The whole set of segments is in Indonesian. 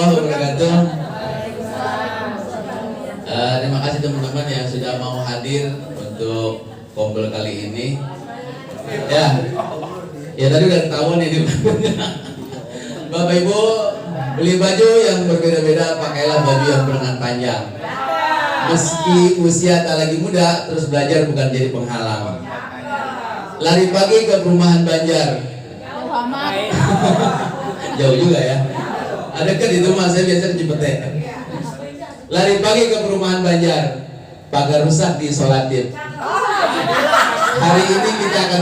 warahmatullahi wabarakatuh. Terima kasih teman-teman yang sudah mau hadir untuk kumpul kali ini. Ya tadi udah ketahuan ini. Bapak Ibu beli baju yang berbeda-beda, pakailah baju yang berlengan panjang. Meski usia tak lagi muda, terus belajar bukan jadi penghalang. Lari pagi ke perumahan Banjar. Jauh juga ya. Ada kan di rumah saya biasa di Cipete. Lari pagi ke perumahan Banjar. Pagar rusak disolatif. Hari ini kita akan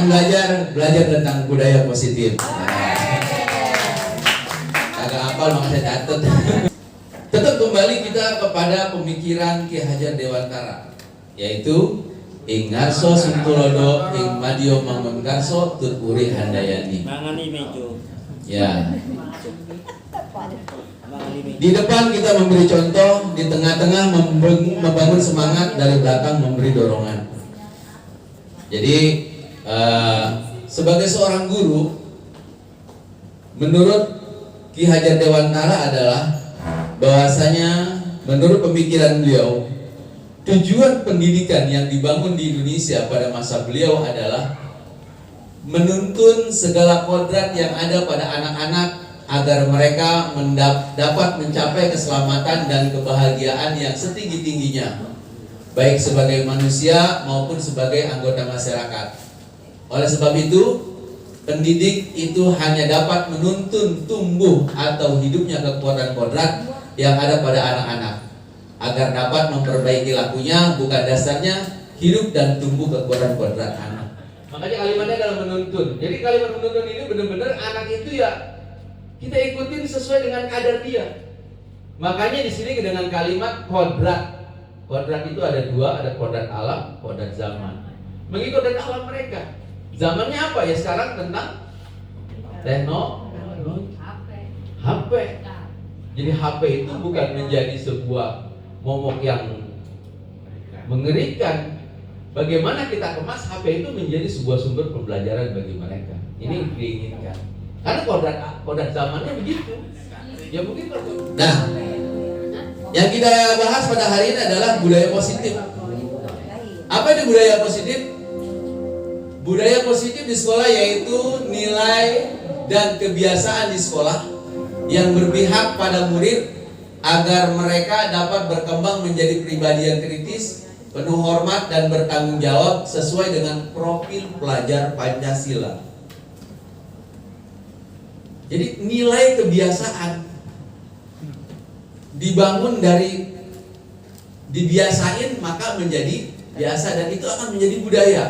belajar tentang budaya positif. Agak apal maka saya catat. Tetap kembali kita kepada pemikiran Ki Hajar Dewantara, yaitu ing ngarso suntulodo ing madyo mangungarso tuturi handayani. Ya. Di depan kita memberi contoh, di tengah-tengah membangun semangat, dari belakang memberi dorongan. Jadi sebagai seorang guru, menurut Ki Hajar Dewantara adalah bahwasanya menurut pemikiran beliau, tujuan pendidikan yang dibangun di Indonesia pada masa beliau adalah menuntun segala kodrat yang ada pada anak-anak agar mereka dapat mencapai keselamatan dan kebahagiaan yang setinggi-tingginya, baik sebagai manusia maupun sebagai anggota masyarakat. Oleh sebab itu, pendidik itu hanya dapat menuntun tumbuh atau hidupnya kekuatan kodrat yang ada pada anak-anak agar dapat memperbaiki lakunya, bukan dasarnya hidup dan tumbuh kekuatan kodrat anak. Makanya kalimatnya adalah menuntun. Jadi kalimat menuntun ini benar-benar anak itu ya kita ikutin sesuai dengan kadar dia. Makanya di sini dengan kalimat kodrat. Kodrat itu ada dua, ada kodrat alam, kodrat zaman. Mengikut kodrat alam mereka. Zamannya apa ya sekarang tentang teknologi, HP. Jadi HP itu bukan menjadi sebuah momok yang mengerikan. Bagaimana kita kemas HP itu menjadi sebuah sumber pembelajaran bagi mereka. Ini yang diinginkan. Karena kodrat zamannya begitu. Ya mungkin kalau. Nah, yang kita bahas pada hari ini adalah budaya positif. Apa itu budaya positif? Budaya positif di sekolah yaitu nilai dan kebiasaan di sekolah yang berpihak pada murid agar mereka dapat berkembang menjadi pribadi yang kritis, penuh hormat dan bertanggung jawab sesuai dengan profil pelajar Pancasila. Jadi nilai kebiasaan dibangun dari dibiasain maka menjadi biasa dan itu akan menjadi budaya.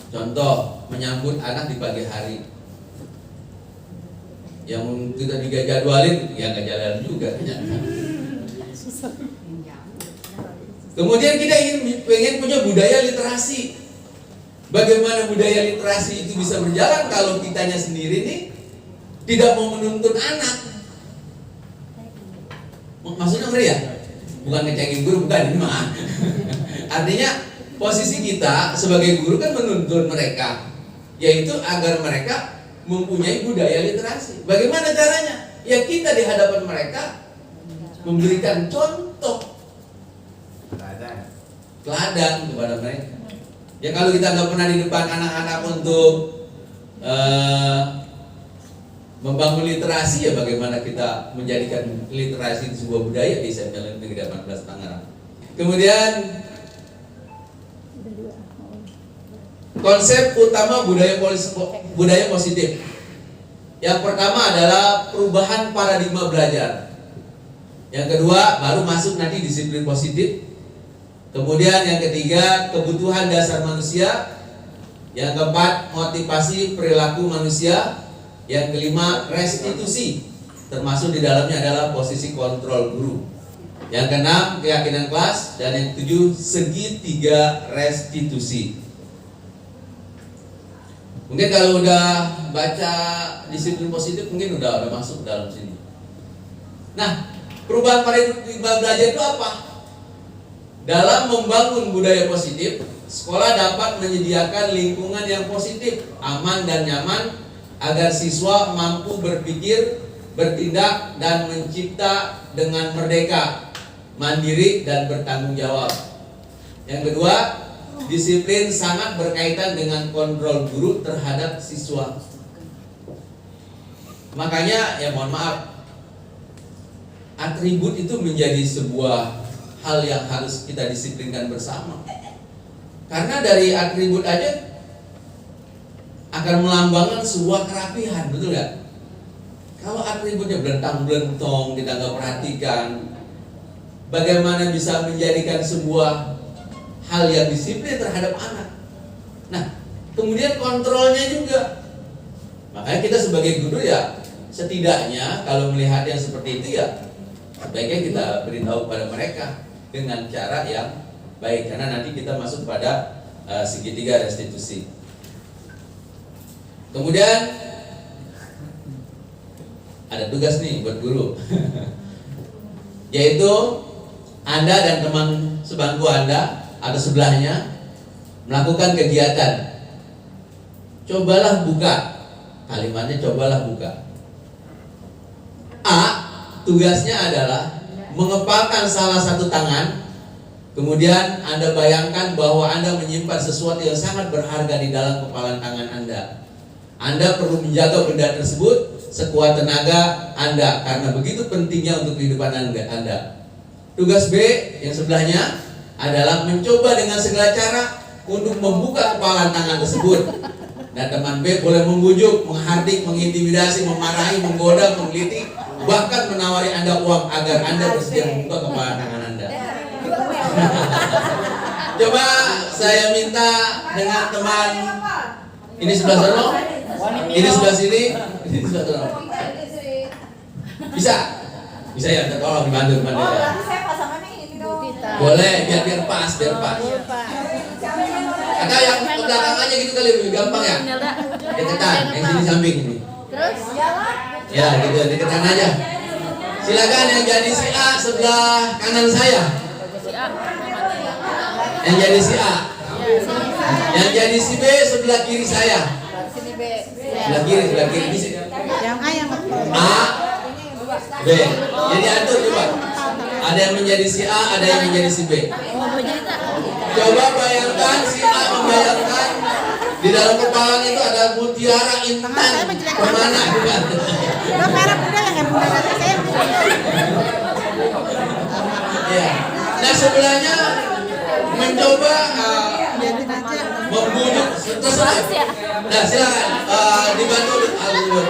Contoh, menyambut anak di pagi hari. Yang kita dijadwalin ya nggak jalan juga. Kemudian kita pengen punya budaya literasi. Bagaimana budaya literasi itu bisa berjalan kalau kitanya sendiri nih tidak mau menuntun anak? Maksudnya ngeri ya? Bukan ngecengin guru, bukan ini mah. Artinya posisi kita sebagai guru kan menuntun mereka, yaitu agar mereka mempunyai budaya literasi. Bagaimana caranya? Ya kita di hadapan mereka memberikan contoh teladan kepada mereka. Ya kalau kita nggak pernah di depan anak-anak untuk membangun literasi, ya bagaimana kita menjadikan literasi itu sebuah budaya di SMPN Negeri 18 Tangerang. Kemudian konsep utama budaya positif. Yang pertama adalah perubahan paradigma belajar. Yang kedua baru masuk nanti disiplin positif. Kemudian yang ketiga kebutuhan dasar manusia. Yang keempat motivasi perilaku manusia. Yang kelima restitusi, termasuk di dalamnya adalah posisi kontrol guru. Yang keenam keyakinan kelas, dan yang ketujuh segitiga restitusi. Mungkin kalau udah baca disiplin positif mungkin udah masuk dalam sini. Nah, perubahan paradigma belajar itu apa? Dalam membangun budaya positif, sekolah dapat menyediakan lingkungan yang positif, aman dan nyaman agar siswa mampu berpikir, bertindak dan mencipta dengan merdeka, mandiri dan bertanggung jawab. Yang kedua, disiplin sangat berkaitan dengan kontrol guru terhadap siswa. Makanya ya mohon maaf, atribut itu menjadi sebuah hal yang harus kita disiplinkan bersama. Karena dari atribut aja akan melambangkan sebuah kerapihan, betul nggak? Kalau atributnya belentang-belentong, kita nggak perhatikan, bagaimana bisa menjadikan sebuah hal yang disiplin terhadap anak? Nah, kemudian kontrolnya juga. Makanya kita sebagai guru ya, setidaknya kalau melihat yang seperti itu ya, sebaiknya kita beritahu pada mereka dengan cara yang baik, karena nanti kita masuk pada segitiga restitusi. Kemudian ada tugas nih buat guru yaitu Anda dan teman sebangku Anda atau sebelahnya melakukan kegiatan. Cobalah buka, kalimatnya cobalah buka. A, tugasnya adalah mengepalkan salah satu tangan. Kemudian Anda bayangkan bahwa Anda menyimpan sesuatu yang sangat berharga di dalam kepalan tangan Anda. Anda perlu menjaga benda tersebut sekuat tenaga Anda, karena begitu pentingnya untuk kehidupan Anda. Tugas B yang sebelahnya adalah mencoba dengan segala cara untuk membuka kepalan tangan tersebut. Dan teman B boleh membujuk, menghardik, mengintimidasi, memarahi, menggoda, menggelitik, bahkan menawari Anda uang agar Anda bersedia membuka kepalan tangan Anda. Coba saya minta dengan teman ini sebelah sana, ini sebelah sini, ini sebelah sana. Bisa? Bisa ya, tolong dibantu ya. Boleh, biar pas. Atau yang ke belakang aja gitu kali, lebih gampang ya. Deketan, yang sini samping ini. Terus? Ya gitu, deketan aja. Silakan yang jadi si A sebelah kanan saya. Yang jadi si A. Yang jadi si B sebelah kiri saya. Sebelah kiri. Yang A yang A, B. Jadi atur coba. Ada yang menjadi si A, ada yang menjadi si B. Coba bayangkan si A membayangkan di dalam kepala itu ada mutiara intan. Kemana? Lo merah udah yang bunda kata saya. Ya. Nah sebelahnya mencoba membujuk tersebut. Nah silakan dibantu dulu.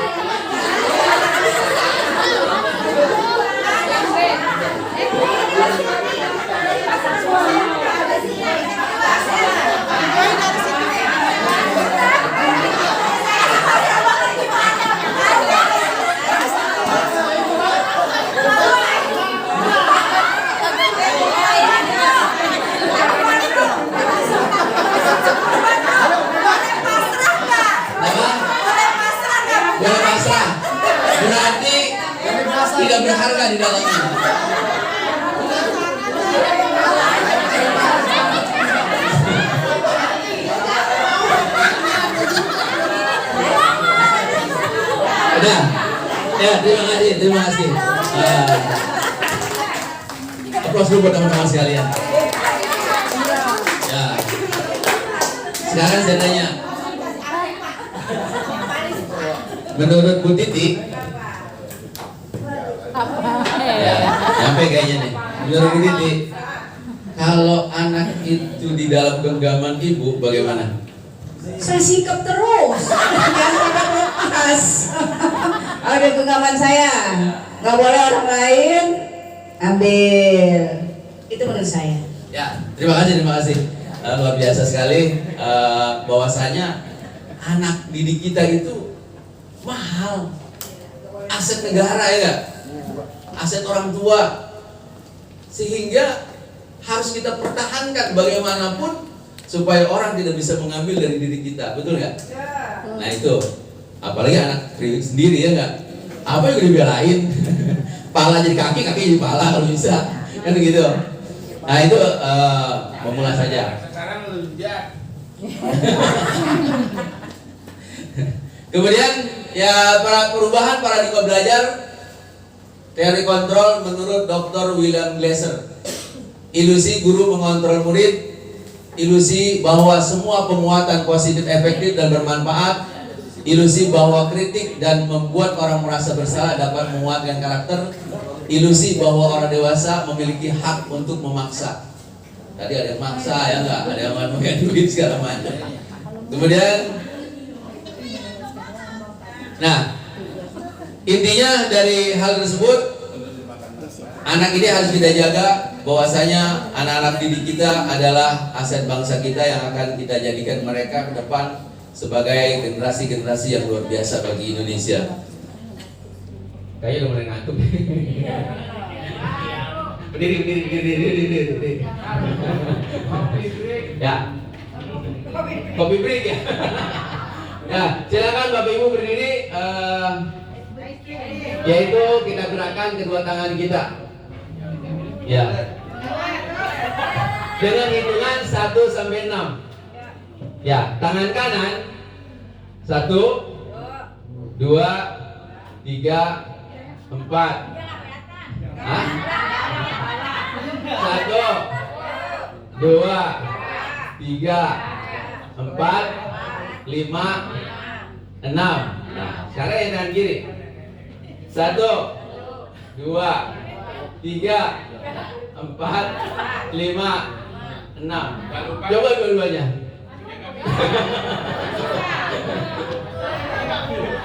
Berarti tidak berharga di dalamnya. Udah. Ya, terima kasih. Aplaus dulu buat teman-teman sekalian. Ya. Sekarang saya tanya. Menurut Bu Titi, ya, sampai kayaknya nih. Menurut Bu Titi, kalau anak itu di dalam genggaman ibu, bagaimana? Saya sikap terus, jangan pernah lepas. Ada genggaman saya, nggak boleh orang lain ambil. Itu menurut saya. Ya, terima kasih. Luar biasa sekali. Bahwasanya anak didik kita itu mahal, aset negara ya gak? Aset orang tua, sehingga harus kita pertahankan bagaimanapun supaya orang tidak bisa mengambil dari diri kita, betul nggak? Nah itu, apalagi anak kriwik sendiri ya nggak? Apa yang dibelain? Pala jadi kaki, kaki jadi pala kalau bisa, kan gitu. Nah itu memulai saja. Sekarang lunjak. Kemudian ya para perubahan paradigma belajar Teori kontrol menurut Dr. William Glasser. Ilusi guru mengontrol murid. Ilusi bahwa semua penguatan positif efektif dan bermanfaat. Ilusi bahwa kritik dan membuat orang merasa bersalah dapat menguatkan karakter. Ilusi bahwa orang dewasa memiliki hak untuk memaksa. Tadi ada yang maksa ya enggak? Ada yang pakai duit segala macam. Kemudian, nah intinya dari hal tersebut, anak ini harus kita jaga bahwasanya anak-anak didik kita adalah aset bangsa kita yang akan kita jadikan mereka ke depan sebagai generasi-generasi yang luar biasa bagi Indonesia. Kayaknya udah mulai ngantuk. Berdiri. Ya. Kopi break ya. Ya, silakan Bapak Ibu berdiri. Yaitu kita gerakkan kedua tangan kita. Ya. Dengan hitungan 1 sampai 6. Ya, tangan kanan 1 2 3 4. Hah? 1 2 3 4 5 6. Nah, sekarang yang tangan kiri. 1 2 3 4 5 6. Coba dua-duanya.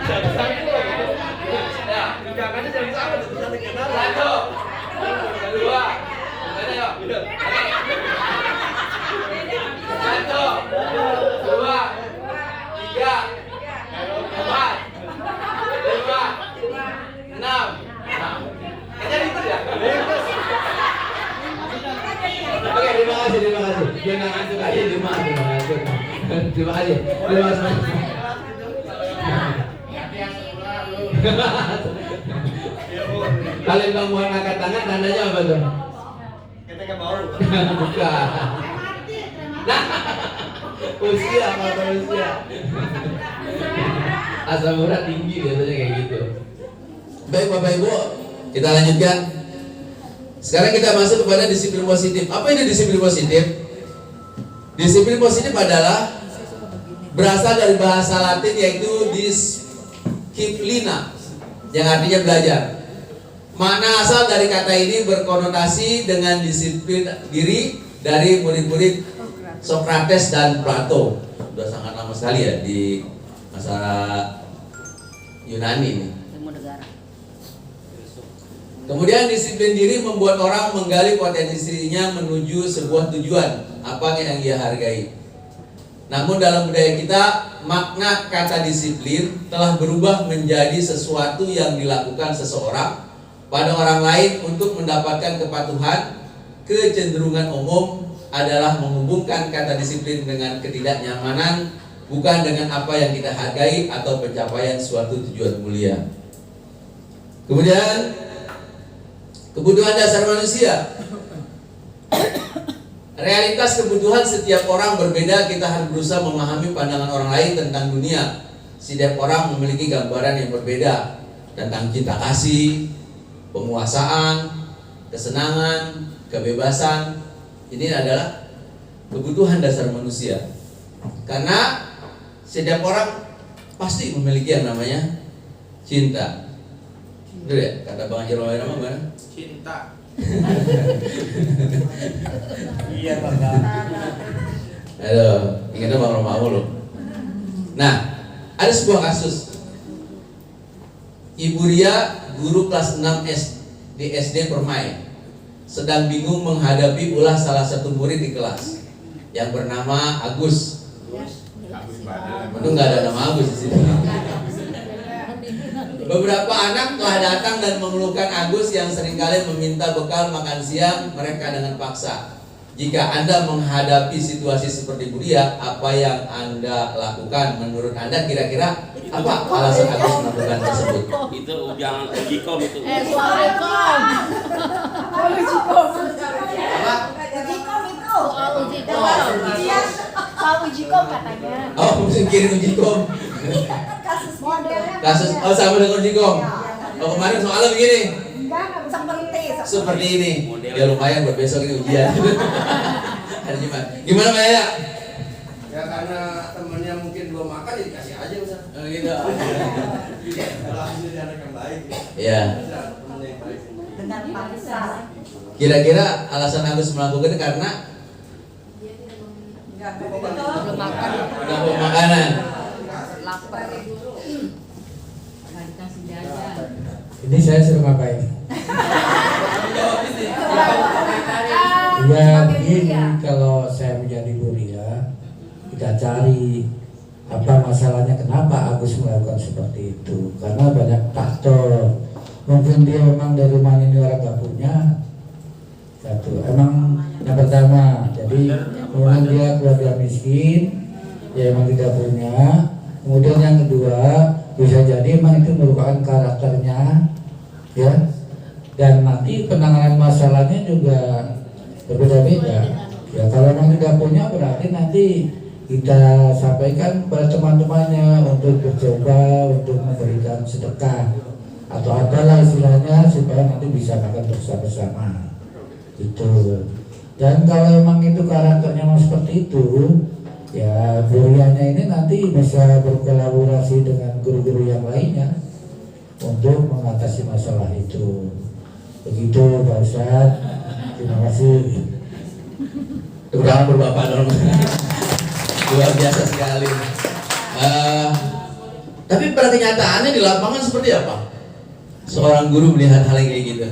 Satu, dua, satu, dua, tiga, 4, 5, 6. Oke, terima kasih. Jangan ngantuk aja, terima kasih. Kalau kamu angkat tangan, tandanya apa tuh? Ketika bau. Bukan. Nah, usia. Asam urat tinggi biasanya kayak gitu. Baik Bapak Ibu, kita lanjutkan. Sekarang kita masuk kepada disiplin positif. Apa ini disiplin positif? Disiplin positif adalah berasal dari bahasa Latin yaitu disciplina, yang artinya belajar. Makna asal dari kata ini berkonotasi dengan disiplin diri dari murid-murid Socrates dan Plato. Sudah sangat lama sekali ya di masa Yunani ini. Kemudian disiplin diri membuat orang menggali potensinya menuju sebuah tujuan apa yang ia hargai. Namun dalam budaya kita, makna kata disiplin telah berubah menjadi sesuatu yang dilakukan seseorang pada orang lain untuk mendapatkan kepatuhan. Kecenderungan umum adalah menghubungkan kata disiplin dengan ketidaknyamanan, bukan dengan apa yang kita hargai atau pencapaian suatu tujuan mulia. Kemudian kebutuhan dasar manusia. Realitas kebutuhan setiap orang berbeda. Kita harus berusaha memahami pandangan orang lain tentang dunia. Setiap orang memiliki gambaran yang berbeda tentang cinta kasih, penguasaan, kesenangan, kebebasan. Ini adalah kebutuhan dasar manusia. Karena setiap orang pasti memiliki yang namanya cinta. Betul ya? Kata Bang Haji Romain nama mana? Cinta. Iya Bapak. Aduh, ingatnya Bang Romain loh. Nah, ada sebuah kasus. Ibu Ria, guru kelas 6 di SD Permai, sedang bingung menghadapi ulah salah satu murid di kelas yang bernama Agus. Untung nggak ada nama Agus di sini. Beberapa anak telah datang dan mengeluhkan Agus yang seringkali meminta bekal makan siang mereka dengan paksa. Jika Anda menghadapi situasi seperti Bu Ria, apa yang Anda lakukan? Menurut Anda kira-kira apa alasan Agus melakukan tersebut? Itu jangan ujikom itu. Assalamualaikum. Soal ujikom katanya. Oh, mungkin kirim ujikom. Kasus modelnya. Kasus sama dengan ujikom. Oh, kemarin soalnya begini. seperti ini. Ya lumayan buat besok ini ujian. Ada gimana Mbak Yaya? Ya karena temennya mungkin belum makan, ya dikasih aja udah. Oh gitu. Alhamdulillah jadi anak yang baik. Iya. Temennya yang baik. Dengan paksa. Kira-kira alasan Agus melakukan karena Belum makan. dapat makanan. Lapar. Nggak dikasih jajan. Ini saya suruh ngapain? Ya begini, kalau saya menjadi Buria, kita cari apa masalahnya, kenapa Agus melakukan seperti itu. Karena banyak faktor. Mungkin dia memang dari rumah ini orang gak punya. Satu, emang yang pertama, jadi memang dia keluarga miskin, ya emang tidak punya. Kemudian yang kedua, bisa jadi memang itu merupakan karakternya, ya. Dan nanti penanganan masalahnya juga berbeda-beda. Ya kalau memang tidak punya, berarti nanti kita sampaikan kepada teman-temannya untuk mencoba untuk memberikan sedekah atau apalah istilahnya supaya nanti bisa makan bersama-sama. Itu. Dan kalau memang itu karakternya memang seperti itu, ya Burianya ini nanti bisa berkolaborasi dengan guru-guru yang lainnya untuk mengatasi masalah itu. Begitu Pak Ustadz. Terima kasih. Tepuk tangan berbapak dong. Luar biasa sekali. Tapi pada kenyataannya di lapangan seperti apa? Seorang guru melihat hal yang kayak gitu.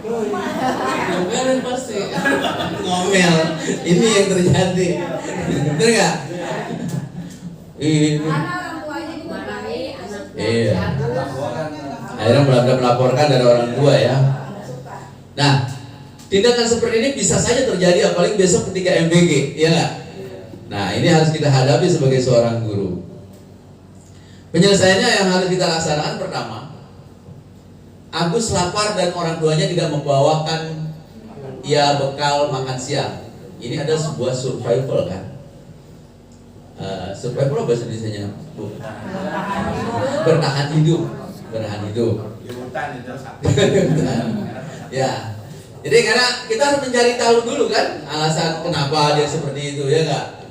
Ngomel pasti. Ngomel. Ini yang terjadi. Bener nggak? Ini. Iya. Akhirnya melaporkan dari orang tua ya. Nah, tindakan seperti ini bisa saja terjadi apalagi besok ketika MBG, ya nggak? Nah, ini harus kita hadapi sebagai seorang guru. Penyelesaiannya yang harus kita laksanakan pertama, Agus lapar dan orang tuanya tidak membawakan ya bekal makan siang. Ini adalah sebuah survival kan? Survival apa bahasa Indonesianya? Bertahan hidup, bertahan hidup. Di hutan itu satu. Ya, jadi karena kita harus mencari tahu dulu kan alasan kenapa dia seperti itu, ya nggak?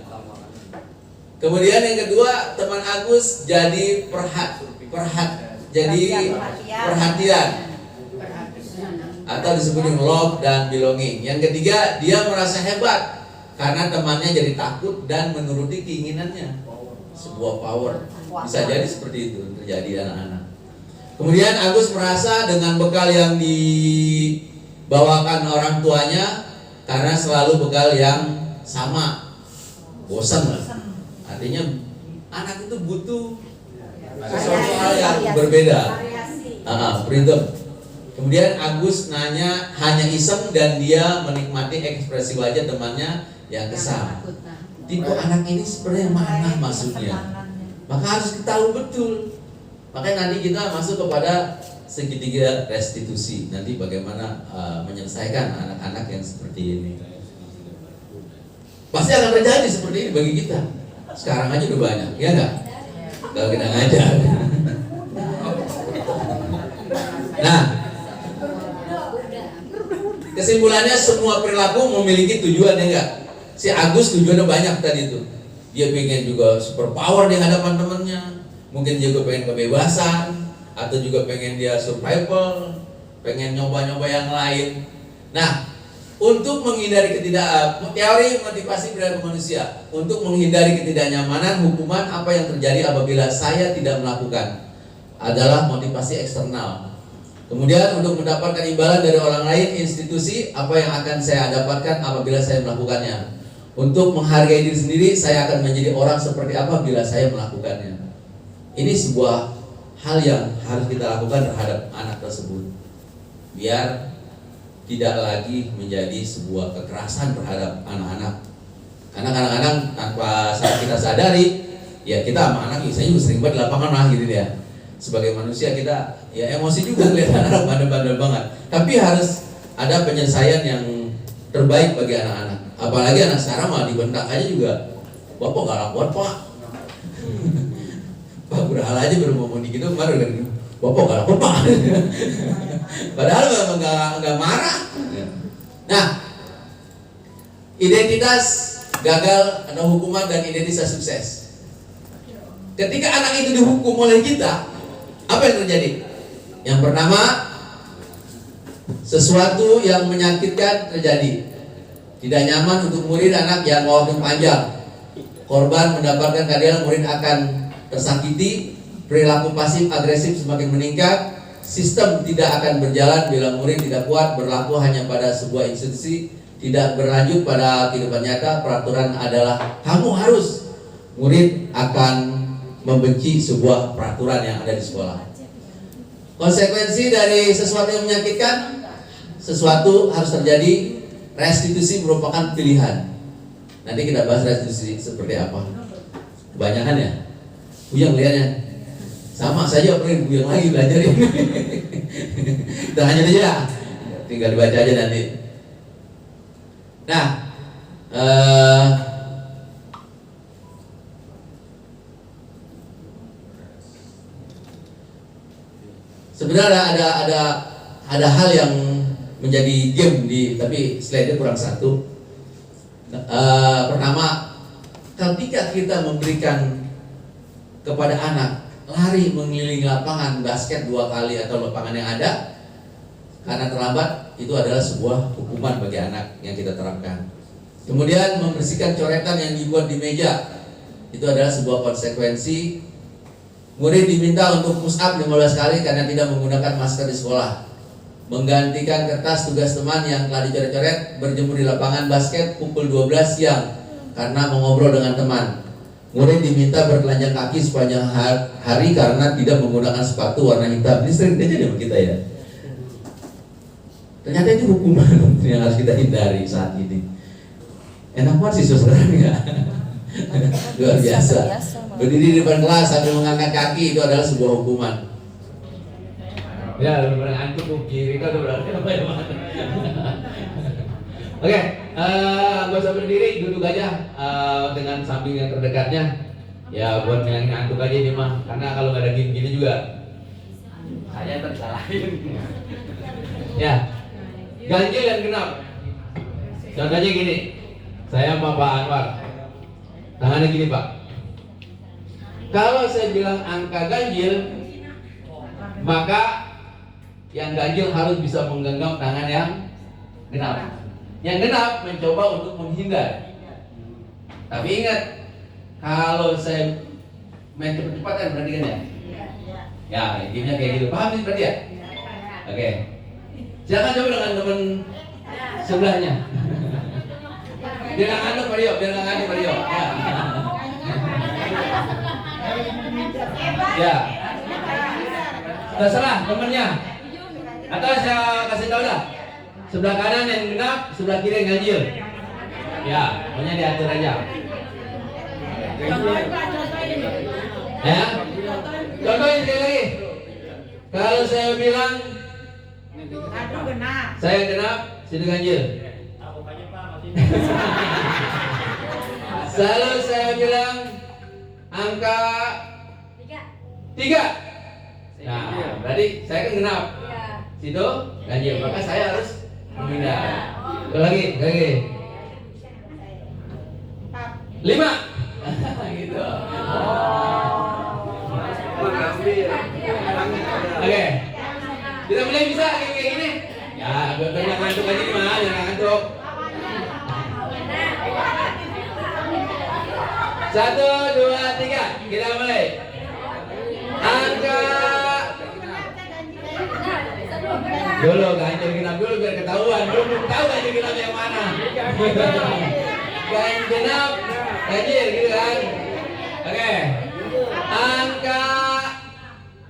Kemudian yang kedua, teman Agus jadi perhatian atau disebut dengan love dan belonging. Yang ketiga, dia merasa hebat karena temannya jadi takut dan menuruti keinginannya. Sebuah power. Bisa jadi seperti itu terjadi anak-anak. Kemudian Agus merasa dengan bekal yang dibawakan orang tuanya karena selalu bekal yang sama, bosan lah. Artinya anak itu butuh sesuatu hal yang berbeda. Freedom. Kemudian Agus nanya hanya iseng dan dia menikmati ekspresi wajah temannya yang kesal. Tipe anak ini sebenarnya mana maksudnya? Maka harus kita tahu betul. Makanya nanti kita masuk kepada segitiga restitusi. Nanti bagaimana menyelesaikan anak-anak yang seperti ini. Pasti akan terjadi seperti ini bagi kita. Sekarang aja udah banyak, ya nggak? Kalau kita ngajar. Nah, kesimpulannya semua perilaku memiliki tujuan, ya nggak? Si Agus tujuannya banyak tadi itu. Dia pengen juga super power di hadapan temennya. Mungkin juga pengen kebebasan, atau juga pengen dia survival, pengen nyoba-nyoba yang lain. Nah, untuk menghindari teori motivasi perilaku manusia, untuk menghindari ketidaknyamanan, hukuman apa yang terjadi apabila saya tidak melakukan adalah motivasi eksternal. Kemudian untuk mendapatkan imbalan dari orang lain, institusi, apa yang akan saya dapatkan apabila saya melakukannya. Untuk menghargai diri sendiri, saya akan menjadi orang seperti apa bila saya melakukannya. Ini sebuah hal yang harus kita lakukan terhadap anak tersebut, biar tidak lagi menjadi sebuah kekerasan terhadap anak-anak. Karena kadang-kadang tanpa kita sadari, ya kita sama anak, saya juga sering banget di lapangan lah gitu ya. Sebagai manusia kita ya emosi juga lihat anak bandel-bandel banget. Tapi harus ada penyelesaian yang terbaik bagi anak-anak. Apalagi anak sekarang mah dibentak aja juga, bapak galak buat pak. Pak berhala aja baru ngomong gitu, baru kan bapak galak buat pak. Padahal memang nggak marah. Nah, identitas gagal atau hukuman dan identitas sukses. Ketika anak itu dihukum oleh kita, apa yang terjadi? Yang pertama, sesuatu yang menyakitkan terjadi. Tidak nyaman untuk murid anak yang waktu panjang. Korban mendapatkan keadilan, murid akan tersakiti. Perilaku pasif agresif semakin meningkat. Sistem tidak akan berjalan bila murid tidak kuat berlaku hanya pada sebuah institusi, tidak berlanjut pada kehidupan nyata. Peraturan adalah kamu harus. Murid akan membenci sebuah peraturan yang ada di sekolah. Konsekuensi dari sesuatu yang menyakitkan, sesuatu harus terjadi. Restitusi merupakan pilihan. Nanti kita bahas restitusi seperti apa. Kebanyakan ya. Buyang lihatnya. Sama saja perlu buyang lagi belajar ini. Kita hanya aja. Tinggal dibaca aja nanti. Nah, sebenarnya ada hal yang menjadi game tapi slide-nya kurang satu. Pertama, ketika kita memberikan kepada anak lari mengelilingi lapangan basket 2 kali atau lapangan yang ada karena terlambat, itu adalah sebuah hukuman bagi anak yang kita terapkan. Kemudian membersihkan coretan yang dibuat di meja, itu adalah sebuah konsekuensi. Murid diminta untuk push up 15 kali karena tidak menggunakan masker di sekolah. Menggantikan kertas tugas teman yang telah dicoret-coret, berjemur di lapangan basket pukul 12 siang karena mengobrol dengan teman. Murid diminta bertelanjang kaki sepanjang hari karena tidak menggunakan sepatu warna hitam. Ini sering terjadi sama kita ya. Ternyata itu hukuman yang harus kita hindari saat ini. Enak banget sih sekarang ya. Luar biasa. Berdiri di depan kelas sambil mengangkat kaki, itu adalah sebuah hukuman. Ya, benar ngantuk kiri itu berarti apa ya? Oke, gak usah berdiri, duduk aja dengan samping yang terdekatnya. Ya, buat yang ngantuk aja ini mah, karena kalau nggak ada gini juga, saya tersalahin. Ya, ganjil dan genap. Contohnya gini, saya sama Pak Anwar, tangannya gini Pak. Kalau saya bilang angka ganjil, maka yang ganjil harus bisa menggenggam tangan yang genap. Yang genap mencoba untuk menghindar. Tapi ingat, kalau saya main cepet-cepetan berarti kan ya? Ya, intinya kayak gitu. Paham sih berarti ya? Oke. Silakan coba dengan teman sebelahnya. Biar nggak ngantuk Mario, biar nggak ngantuk Mario. Ya. Terserah temennya. Atau saya kasih tahu dah. Sebelah kanan yang genap, sebelah kiri yang ganjil. Ya, pokoknya diatur aja. Ya. Contohin sekali lagi. Kalau saya bilang saya genap, situ ganjil. Selalu saya bilang angka 3. Nah, berarti saya kan genap. Situ ganjil, maka saya harus menghindar. Lagi. 5. Gitu. Oke. Kita mulai bisa kayak gini. Ya, biar ngantuk aja nih mah, jangan ngantuk. 1, 2, 3, kita mulai. Angka dulu ganjil genap dulu biar ketahuan. Belum tahu ganjil genap yang mana. Ganjil genap, ganjil gitu kan. Oke. Angka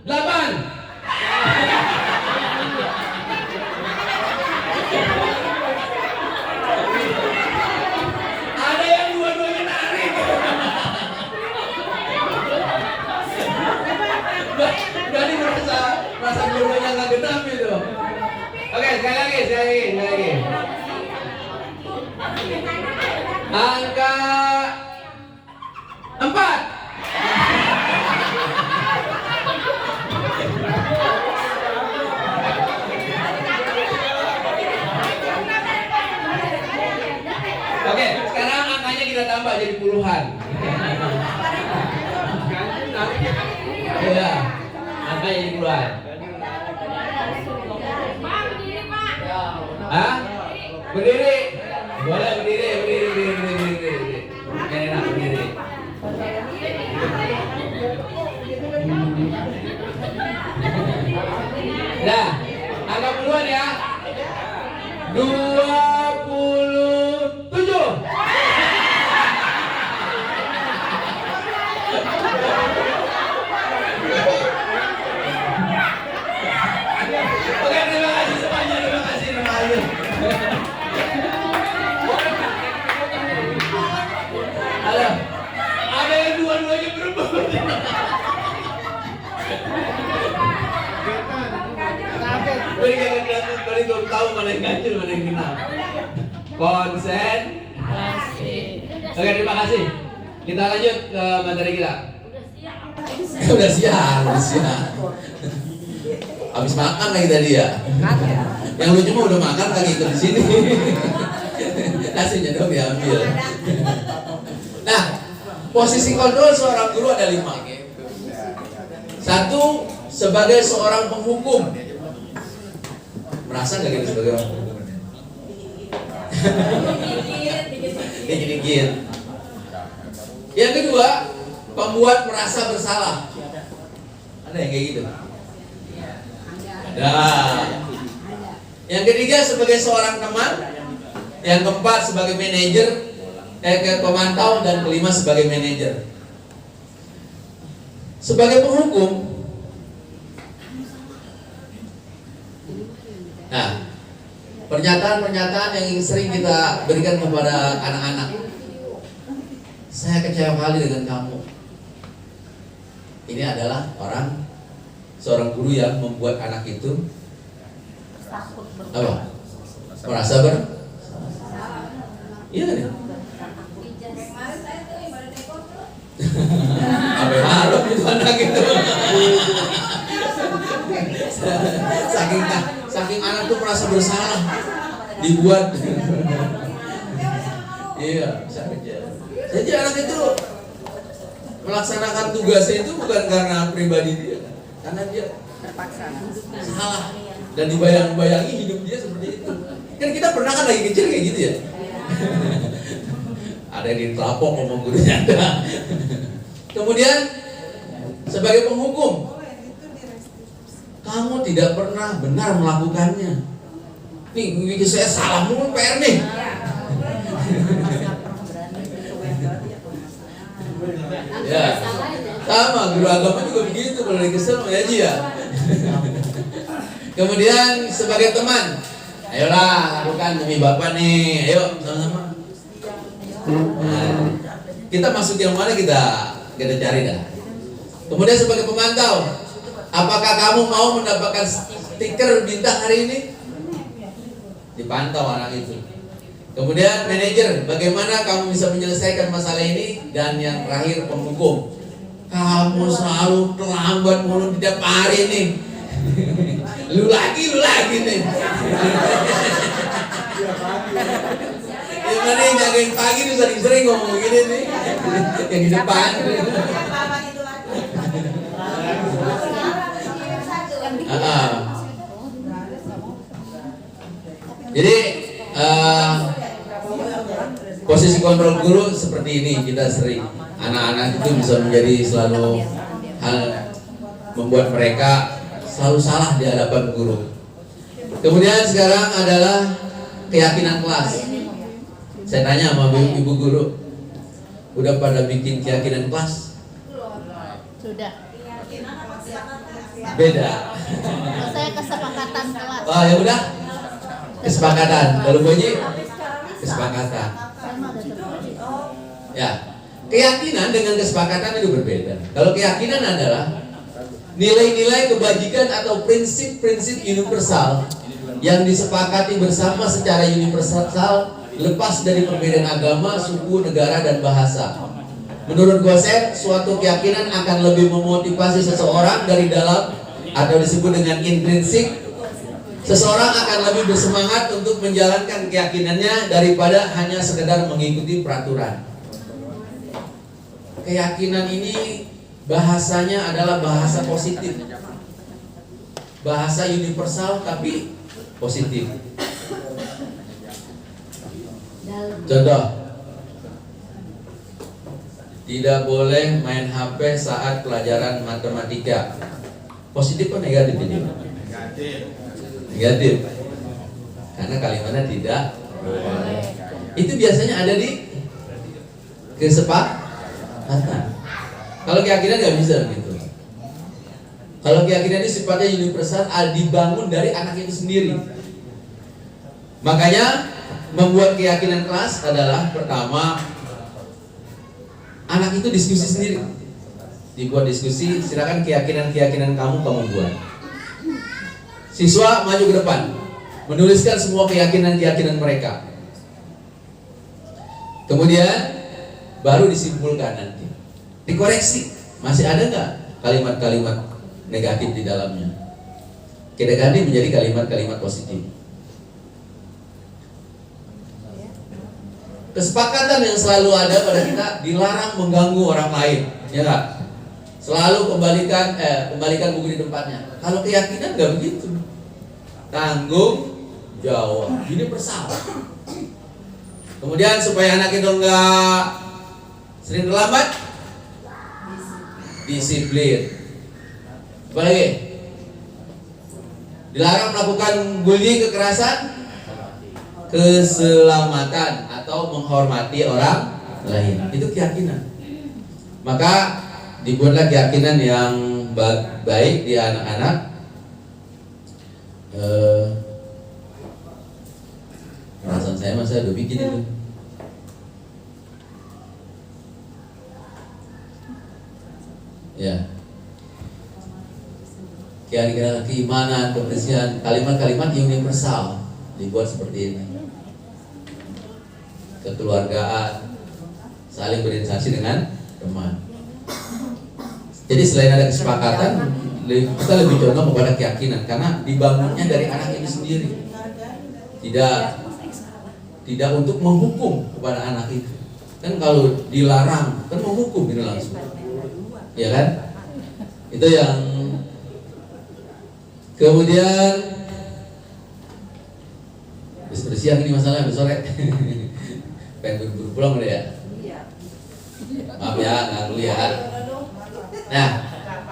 8. Ada yang dua-duanya narik. Berarti merasa dua-duanya nggak genap gitu. Oke, sekali lagi. Angka 4. jadi puluhan. Iya, angka jadi puluhan. Hah? Berdiri. Boleh berdiri. Oke, enak berdiri. Nah, angka puluhan ya. 27. Oke, terima kasih semuanya. Terima kasih. Halo. Ada yang dua-duanya berebut. Beri kagak belum tahu mana yang ganjil, mana yang genap. Konsen. Oke, terima kasih. Kita lanjut ke materi kita. Udah siap. Habis makan lagi tadi ya. Yang lucu mah udah makan lagi ikut di sini. Nasinya dong diambil. Nah, posisi kontrol seorang guru ada 5. 1, sebagai seorang penghukum. Merasa nggak gitu sebagai orang penghukum? Dikit-dikit. Yang kedua, pembuat merasa bersalah. Ada yang kayak gitu? Ada. Yang ketiga, sebagai seorang teman. Yang keempat, sebagai manajer, pemantau, dan kelima sebagai manajer. Sebagai penghukum. Nah, pernyataan-pernyataan yang sering kita berikan kepada anak-anak. Saya kecewa kali dengan kamu. Ini adalah seorang guru yang membuat anak itu apa? Merasa iya kan ya? Sampai malu itu anak itu. Saking anak tuh merasa bersalah dibuat. Iya, jadi anak itu melaksanakan tugasnya itu bukan karena pribadi dia, karena dia terpaksa salah dan dibayang-bayangi hidup dia seperti itu. Kan kita pernah kan lagi kecil kayak gitu ya. Ada yang ditelapok ngomong gurunya ada. Kemudian sebagai penghukum, kamu tidak pernah benar melakukannya. Nih, bikin saya salah mulu PR nih. Ya, sama guru agama juga begitu kalau lagi kesel mau aja ya. Kemudian sebagai teman, ayolah lakukan demi bapak nih, ayo sama-sama. Nah, kita masuk yang mana kita cari dah. Kemudian sebagai pemantau, apakah kamu mau mendapatkan stiker bintang hari ini? Dipantau anak itu. Kemudian manajer, bagaimana kamu bisa menyelesaikan masalah ini? Dan yang terakhir penghukum, kamu selalu terlambat mulu tiap hari nih. Lu lagi nih. Gimana yang jagain pagi tuh sering ngomong begini nih. Yang di depan. Jadi posisi kontrol guru seperti ini, kita sering anak-anak itu bisa menjadi selalu hal membuat mereka selalu salah di hadapan guru. Kemudian sekarang adalah keyakinan kelas. Saya tanya sama ibu guru, udah pada bikin keyakinan kelas? Sudah. Beda. Saya kesepakatan kelas. Oh ya udah, kesepakatan. Kalau bunyi kesepakatan. Ya, keyakinan dengan kesepakatan itu berbeda. Kalau keyakinan adalah nilai-nilai kebajikan atau prinsip-prinsip universal yang disepakati bersama secara universal lepas dari perbedaan agama, suku, negara, dan bahasa. Menurut Gosen, suatu keyakinan akan lebih memotivasi seseorang dari dalam atau disebut dengan intrinsik. Seseorang akan lebih bersemangat untuk menjalankan keyakinannya daripada hanya sekedar mengikuti peraturan. keyakinan ini bahasanya adalah bahasa positif, bahasa universal tapi positif. Contoh, tidak boleh main HP saat pelajaran matematika. Positif atau negatif ini? Negatif. Karena kalimatnya tidak boleh. Itu biasanya ada di kesepakatan. Kalau keyakinan nggak bisa gitu. Kalau keyakinan ini sifatnya universal, dibangun dari anak itu sendiri. Makanya membuat keyakinan kelas adalah pertama, anak itu diskusi sendiri. Dibuat diskusi, silakan keyakinan kamu buat. Siswa maju ke depan, menuliskan semua keyakinan mereka. Kemudian baru disimpulkan nanti, dikoreksi, masih ada nggak kalimat-kalimat negatif di dalamnya, kita ganti menjadi kalimat-kalimat positif. Kesepakatan yang selalu ada pada kita, dilarang mengganggu orang lain, ya nggak? Selalu kembalikan buku di tempatnya. Kalau keyakinan nggak begitu, tanggung jawab, ini bersalah. Kemudian supaya anak itu nggak sering terlambat, disiplin. Apa lagi? Dilarang melakukan bullying, kekerasan, keselamatan atau menghormati orang lain. Itu keyakinan. Maka dibuatlah keyakinan yang baik di anak-anak. Perasaan saya udah bikin itu. Ya. Keimanan, kebersihan, kalimat-kalimat universal dibuat seperti ini. Kekeluargaan, saling berinteraksi dengan teman. Jadi selain ada kesepakatan, kita lebih condong kepada keyakinan karena dibangunnya dari anak ini sendiri. Tidak untuk menghukum kepada anak itu. Kan kalau dilarang, kan menghukum itu langsung. Ya kan? Itu yang kemudian udah siang ini masalahnya, udah sore. Pengen buru-buru pulang udah ya? Maaf ya, nggak kuliah. Nah,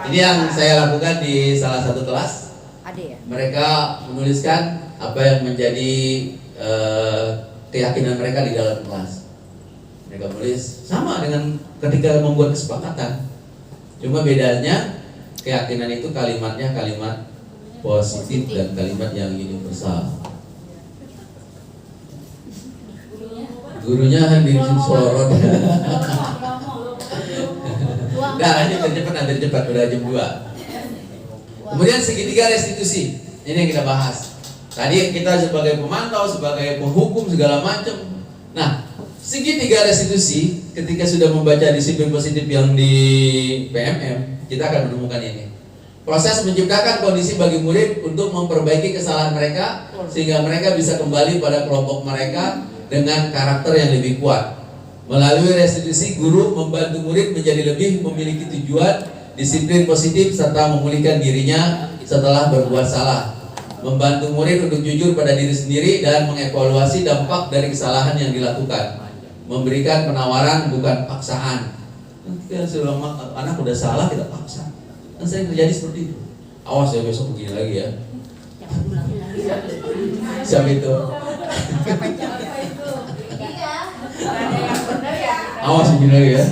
ini yang saya lakukan di salah satu kelas. Mereka menuliskan apa yang menjadi keyakinan mereka di dalam kelas. Mereka menulis sama dengan ketika membuat kesepakatan. Cuma bedanya keyakinan itu kalimatnya kalimat positif dan kalimat yang universal. Gurunya di sorot. Nah, ini cepat udah jam 2. Kemudian segitiga restitusi. Ini yang kita bahas. Tadi kita sebagai pemantau, sebagai penghukum segala macam. Nah, segitiga restitusi ketika sudah membaca disiplin positif yang di PMM, kita akan menemukan ini. Proses menciptakan kondisi bagi murid untuk memperbaiki kesalahan mereka sehingga mereka bisa kembali pada kelompok mereka dengan karakter yang lebih kuat. Melalui restitusi, guru membantu murid menjadi lebih memiliki tujuan, disiplin positif serta memulihkan dirinya setelah berbuat salah. Membantu murid untuk jujur pada diri sendiri dan mengevaluasi dampak dari kesalahan yang dilakukan. Memberikan penawaran bukan paksaan. Nanti kan sebelum anak udah salah kita paksa. Kan sering terjadi seperti itu. Awas ya besok begini lagi ya. Siapa itu? Awas begini lagi ya.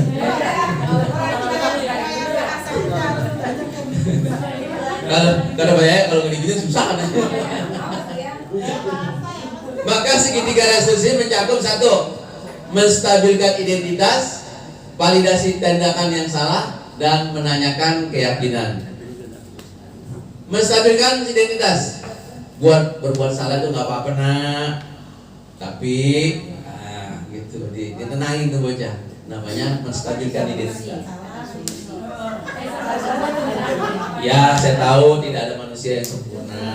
Karena banyak kalau nggak digituin susah kan. Maka segitiga restitusi mencakup 1. Menstabilkan identitas, validasi tindakan yang salah, dan menanyakan keyakinan. Menstabilkan identitas, berbuat salah itu nggak apa-apa nak, tapi gitu ditenangin tuh bocah. Namanya menstabilkan identitas. Ya, saya tahu tidak ada manusia yang sempurna.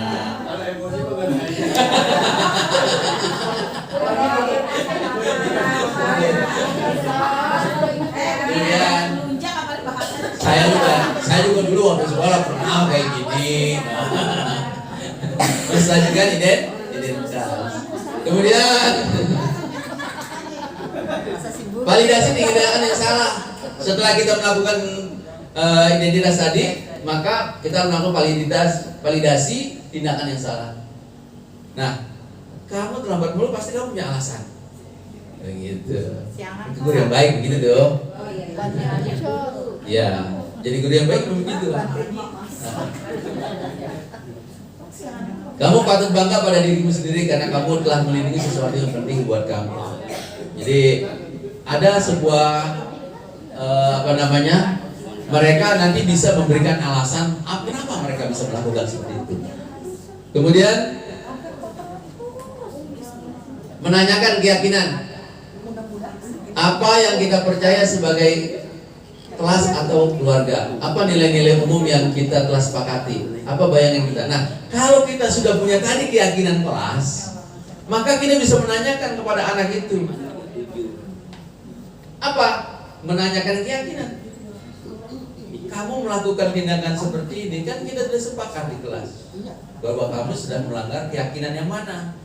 Kemudian pernah kayak gini. Selanjutnya identitas. Kemudian validasi tindakan yang salah. Setelah kita melakukan identitas tadi, maka kita melakukan validasi tindakan yang salah. Nah, kamu terlambat mulu pasti kamu punya alasan. Begitu. Itu guru yang baik begitu dong. Ya, jadi guru yang baik begitu. Nah. Kamu patut bangga pada dirimu sendiri karena kamu telah melindungi sesuatu yang penting buat kamu. Jadi ada sebuah mereka nanti bisa memberikan alasan kenapa mereka bisa melakukan seperti itu. Kemudian menanyakan keyakinan. Apa yang kita percaya sebagai kelas atau keluarga? Apa nilai-nilai umum yang kita telah sepakati? Apa bayangan kita? Nah, kalau kita sudah punya tadi keyakinan kelas, maka kita bisa menanyakan kepada anak itu. Apa? Menanyakan keyakinan. Kamu melakukan tindakan seperti ini, kan kita sudah sepakat di kelas bahwa kamu sudah melanggar keyakinan yang mana?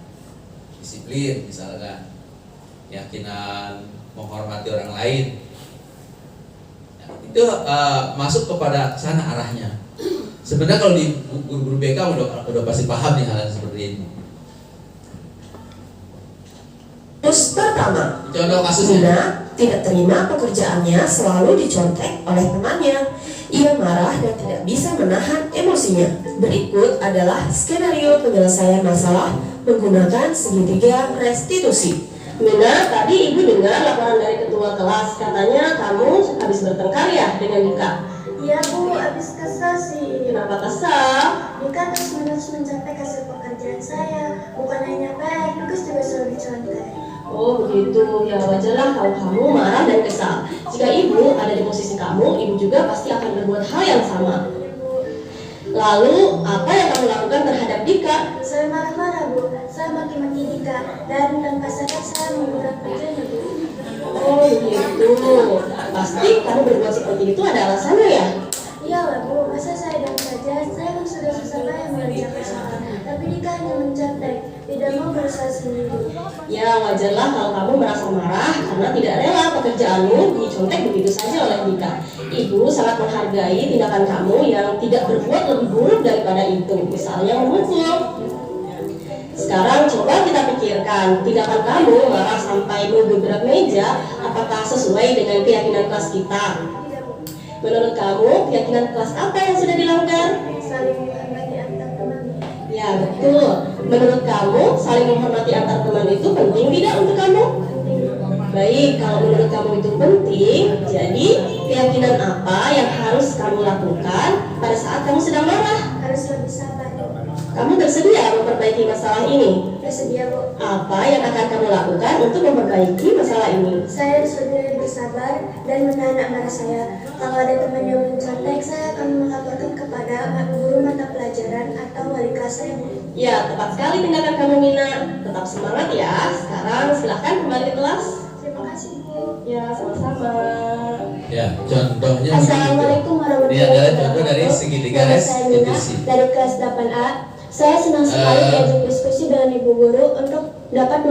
Disiplin misalkan, keyakinan menghormati orang lain. Itu masuk kepada sana arahnya. Sebenarnya kalau di guru-guru BK udah pasti paham nih hal seperti ini. Terus pertama, Contoh kasusnya. Nina tidak terima pekerjaannya selalu dicontek oleh temannya. Ia marah dan tidak bisa menahan emosinya. Berikut adalah skenario penyelesaian masalah menggunakan segitiga restitusi. Nina, tadi ibu dengar laporan dari ketua kelas. Katanya kamu habis bertengkar ya dengan Dika. Iya Bu, habis kesal sih. Kenapa kesal? Dika terus-menerus mencapai hasil pekerjaan saya. Bukan hanya baik, tugas juga selalu dicontek. Oh begitu, ya wajarlah kalau kamu marah dan kesal. Jika ibu ada di posisi kamu, ibu juga pasti akan berbuat hal yang sama. Lalu, apa yang kamu lakukan terhadap Dika? Saya marah-marah Bu, saya maki-maki Dika. Dan tanpa sadar saya mengundang kerjanya Bu. Oh begitu, pasti kamu berbuat seperti itu ada alasannya ya? Iyalah Bu, masa saya diam saja? Saya kan sudah susah payah mengerjakan soal. Tapi Dika hanya mencontek, tidak mau berusaha sendiri. Ya wajarlah kalau kamu merasa marah karena tidak rela pekerjaanmu dicontek begitu saja oleh Dika. Ibu sangat menghargai tindakan kamu yang tidak berbuat lebih buruk daripada itu, misalnya memukul. Sekarang coba kita pikirkan, tindakan kamu marah sampai menggebrak meja, apakah sesuai dengan keyakinan kelas kita? Menurut kamu, keyakinan kelas apa yang sudah dilanggar? Saling menghormati antar teman. Ya betul. Menurut kamu, saling menghormati antar teman itu penting tidak untuk kamu? Baik, kalau menurut kamu itu penting, jadi keyakinan apa yang harus kamu lakukan pada saat kamu sedang marah? Harus lebih sabar. Kamu bersedia memperbaiki masalah ini? Bersedia Bu. Apa yang akan kamu lakukan untuk memperbaiki masalah ini? Saya harus lebih bersabar dan menahan amarah saya. Kalau ada teman yang mencontek, saya akan melaporkan kepada guru mata pelajaran atau wali kelas saya. Ya, tepat sekali tindakan kamu, Mina. Tetap semangat ya. Sekarang silahkan kembali ke kelas. Terima kasih Bu. Ya, sama-sama. Ya, contohnya Assalamualaikum warahmatullahi Ini adalah wabarakatuh. contoh dari segitiga Nama saya Nina restitusi. dari kelas 8A. Saya senang sekali diajak diskusi dengan ibu guru untuk dapat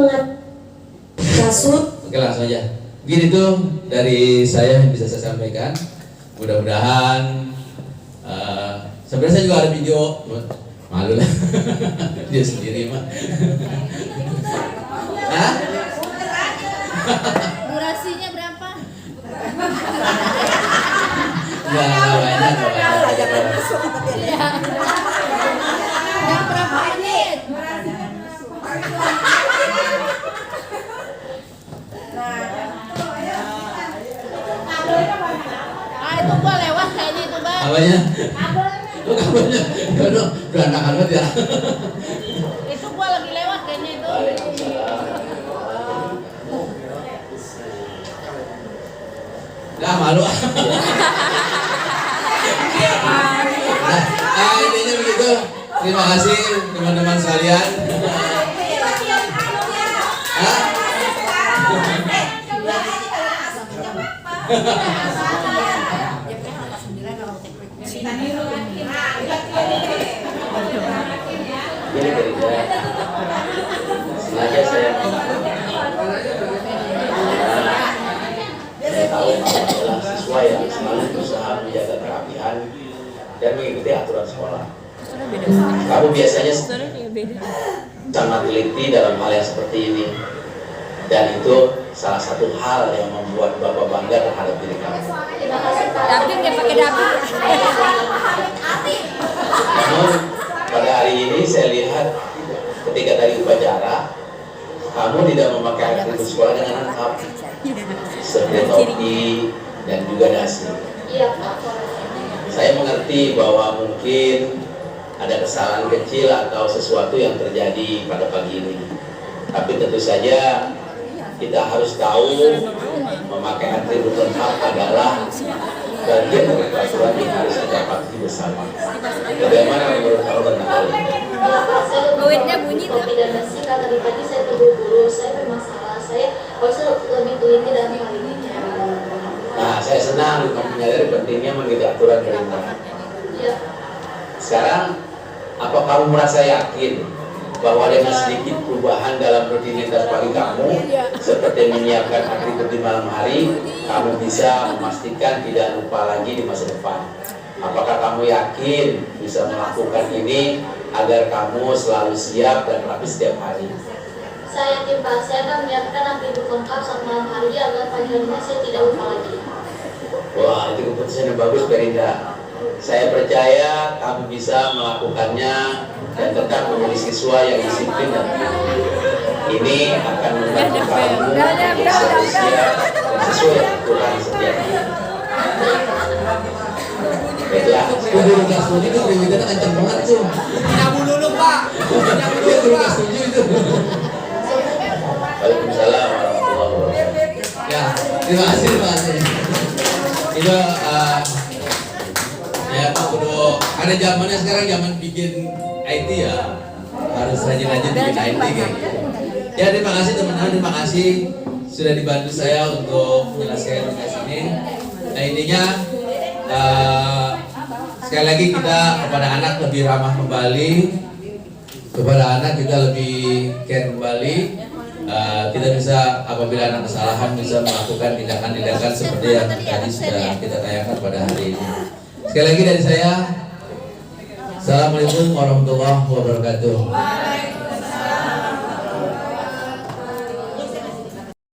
Kasut. Oke, langsung aja. Begini tuh dari saya yang bisa saya sampaikan. Mudah-mudahan sebenarnya saya juga ada video, malu lah dia sendiri mah. Hah? Durasinya berapa? Enggak banyak. Iya. Yang berapa menit? Itu gua lewat kayaknya itu Bang. Apanya? Oh, kabelnya. Aduh, berantakan banget ya. Itu gua lagi lewat kayaknya itu. Nah, malu. Intinya begitu. Terima kasih teman-teman sekalian. Hah? selalu berusaha menjaga kerapihan dan mengikuti aturan sekolah. Kamu biasanya sangat teliti dalam hal yang seperti ini, dan itu salah satu hal yang membuat Bapak bangga terhadap diri kamu. Tapi nggak pakai dapur. Namun pada hari ini saya lihat ketika tadi upacara, kamu tidak memakai atribut sekolah dengan lengkap seperti topi dan juga dasi. Iya, Pak. Saya mengerti bahwa mungkin ada kesalahan kecil atau sesuatu yang terjadi pada pagi ini. Tapi tentu saja kita harus tahu memakai atribut lengkap adalah bagian dari peraturan yang harus kita patuhi bersama. Bagaimana menurut kamu tentang hal ini? Duitnya bunyi tuh. Kopi dan nasi karena tadi pagi saya terburu-buru, saya bermasalah. Saya harus lebih teliti dalam hal ini. Nah, saya senang kamu menyadari pentingnya mengikuti aturan perintah. Iya. Sekarang, apa kamu merasa yakin bahwa dengan sedikit perubahan dalam rutinitas pagi kamu, seperti menyiapkan atribut di malam hari, kamu bisa memastikan tidak lupa lagi di masa depan? Apakah kamu yakin bisa melakukan ini agar kamu selalu siap dan rapi setiap hari? Saya yakin Pak, saya akan menyiapkan atribut lengkap saat malam hari agar pagi harinya saya tidak lupa lagi. Wah, itu keputusan yang bagus, Perinda. Saya percaya kamu bisa melakukannya dan tetap menjadi siswa yang disiplin dan mandiri. Ini akan membantu kamu selalu siap dan sesuai aturan setiap hari. Baiklah. Guru kelas 10 itu Triwidana kenceng banget tuh. Nyabu dulu Pak. Nyabu Dia dulu guru Pak. kelas 7 itu. Waalaikumsalam warahmatullahi wabarakatuh. Ya, terima kasih. Itu ya Pak Kudo, ada zamannya sekarang, zaman bikin IT ya, harus rajin-rajin bikin IT kayak gitu. Ya, terima kasih teman-teman, terima kasih sudah dibantu saya untuk menyelesaikan tugas ini. Nah, intinya sekali lagi kita kepada anak lebih ramah kembali, kepada anak kita lebih care kembali. Kita bisa apabila anak kesalahan bisa melakukan tindakan-tindakan seperti yang tadi sudah kita tayangkan pada hari ini. Sekali lagi dari saya, Assalamualaikum warahmatullahi wabarakatuh.